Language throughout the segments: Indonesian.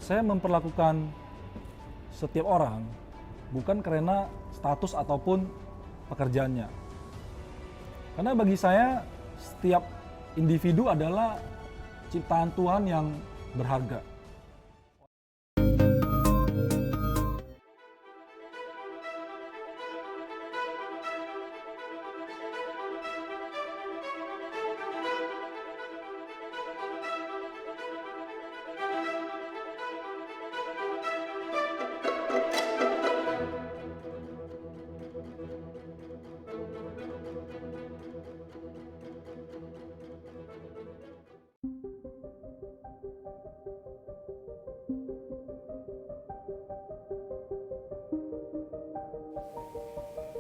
Saya memperlakukan setiap orang bukan karena status ataupun pekerjaannya. Karena bagi saya setiap individu adalah ciptaan Tuhan yang berharga.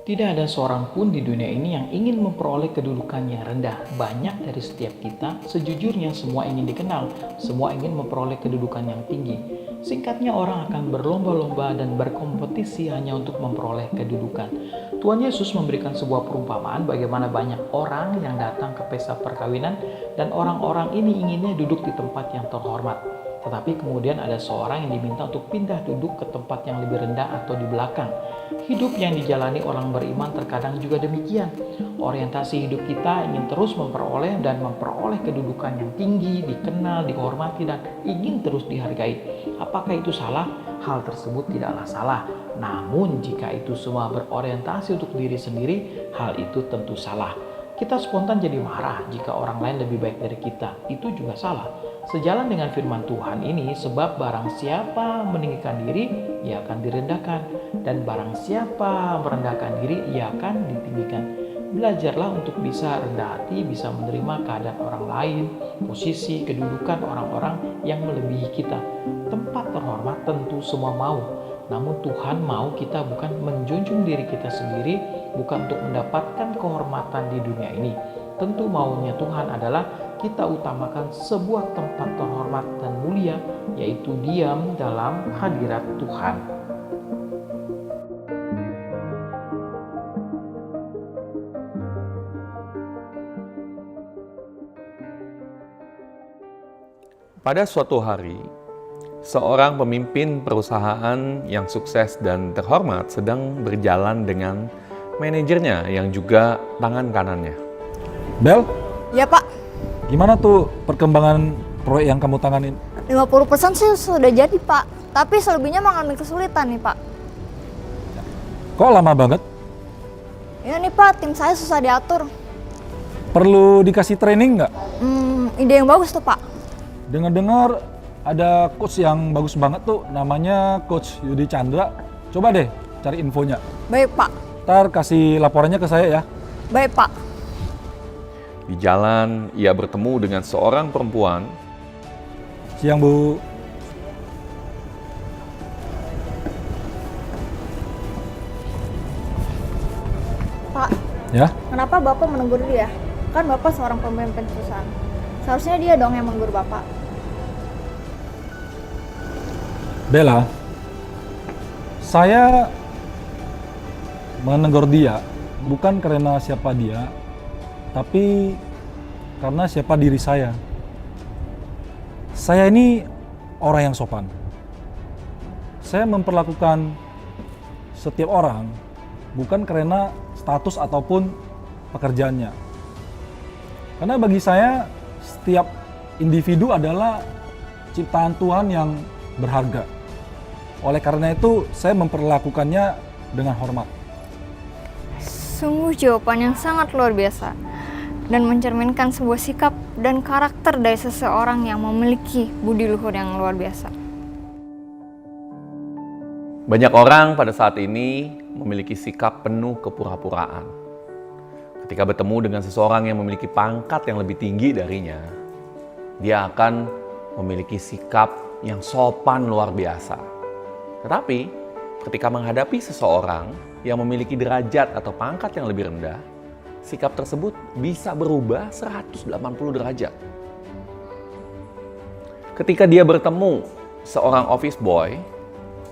Tidak ada seorang pun di dunia ini yang ingin memperoleh kedudukan yang rendah. Banyak dari setiap kita, sejujurnya semua ingin dikenal, semua ingin memperoleh kedudukan yang tinggi. Singkatnya, orang akan berlomba-lomba dan berkompetisi hanya untuk memperoleh kedudukan. Tuhan Yesus memberikan sebuah perumpamaan bagaimana banyak orang yang datang ke pesta perkawinan dan orang-orang ini inginnya duduk di tempat yang terhormat. Tetapi kemudian ada seorang yang diminta untuk pindah duduk ke tempat yang lebih rendah atau di belakang. Hidup yang dijalani orang beriman terkadang juga demikian. Orientasi hidup kita ingin terus memperoleh kedudukan yang tinggi, dikenal, dihormati, dan ingin terus dihargai. Apakah itu salah? Hal tersebut tidaklah salah. Namun jika itu semua berorientasi untuk diri sendiri, hal itu tentu salah. Kita spontan jadi marah jika orang lain lebih baik dari kita. Itu juga salah. Sejalan dengan firman Tuhan ini, sebab barang siapa meninggikan diri, ia akan direndahkan. Dan barang siapa merendahkan diri, ia akan ditinggikan. Belajarlah untuk bisa rendah hati, bisa menerima keadaan orang lain, posisi, kedudukan orang-orang yang melebihi kita. Tempat terhormat tentu semua mau. Namun Tuhan mau kita bukan menjunjung diri kita sendiri, bukan untuk mendapatkan kehormatan di dunia ini. Tentu maunya Tuhan adalah kita utamakan sebuah tempat terhormat dan mulia, yaitu diam dalam hadirat Tuhan. Pada suatu hari, seorang pemimpin perusahaan yang sukses dan terhormat sedang berjalan dengan manajernya yang juga tangan kanannya. Bel, Ya Pak, gimana tuh perkembangan proyek yang kamu tanganin? 50% sih sudah jadi Pak. Tapi selebihnya mengalami kesulitan nih Pak. Kok lama banget? Ya nih Pak, tim saya susah diatur. Perlu dikasih training nggak? Ide yang bagus tuh Pak. Dengar-dengar ada coach yang bagus banget tuh, namanya Coach Yudi Chandra. Coba deh cari infonya. Baik Pak, Ntar kasih laporannya ke saya ya. baik Pak. Di jalan, ia bertemu dengan seorang perempuan. Siang Bu. Pak, Ya, kenapa Bapak menegur dia? Kan Bapak seorang pemimpin perusahaan. Seharusnya dia dong yang menegur Bapak. Bella. Saya menegur dia bukan karena siapa dia, tapi karena siapa diri saya. Saya ini orang yang sopan. Saya memperlakukan setiap orang bukan karena status ataupun pekerjaannya. Karena bagi saya setiap individu adalah ciptaan Tuhan yang berharga. Oleh karena itu saya memperlakukannya dengan hormat. Sungguh jawaban yang sangat luar biasa dan mencerminkan sebuah sikap dan karakter dari seseorang yang memiliki budi luhur yang luar biasa. Banyak orang pada saat ini memiliki sikap penuh kepura-puraan. Ketika bertemu dengan seseorang yang memiliki pangkat yang lebih tinggi darinya, dia akan memiliki sikap yang sopan luar biasa. Tetapi ketika menghadapi seseorang yang memiliki derajat atau pangkat yang lebih rendah, sikap tersebut bisa berubah 180 derajat. Ketika dia bertemu seorang office boy,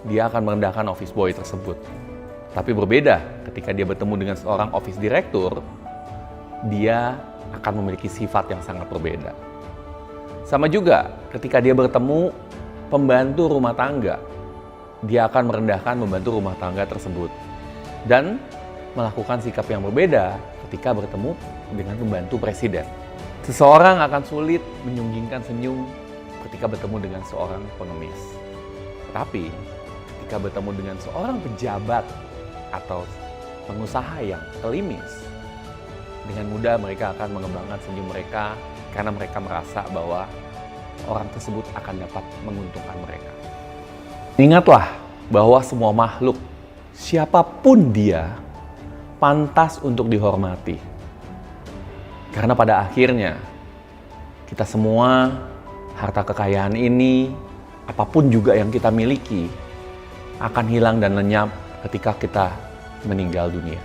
dia akan merendahkan office boy tersebut. Tapi berbeda ketika dia bertemu dengan seorang office director, dia akan memiliki sifat yang sangat berbeda. Sama juga ketika dia bertemu pembantu rumah tangga, dia akan merendahkan pembantu rumah tangga tersebut dan melakukan sikap yang berbeda ketika bertemu dengan pembantu presiden. Seseorang akan sulit menyunggingkan senyum ketika bertemu dengan seorang pengemis. Tetapi ketika bertemu dengan seorang pejabat atau pengusaha yang klimis, dengan mudah mereka akan mengembangkan senyum mereka karena mereka merasa bahwa orang tersebut akan dapat menguntungkan mereka. Ingatlah bahwa semua makhluk, siapapun dia, pantas untuk dihormati. Karena pada akhirnya, kita semua, harta kekayaan ini, apapun juga yang kita miliki, akan hilang dan lenyap ketika kita meninggal dunia.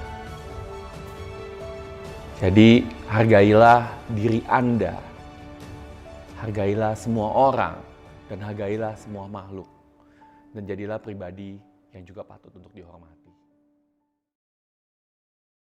Jadi, hargailah diri Anda, hargailah semua orang, dan hargailah semua makhluk, dan jadilah pribadi yang juga patut untuk dihormati.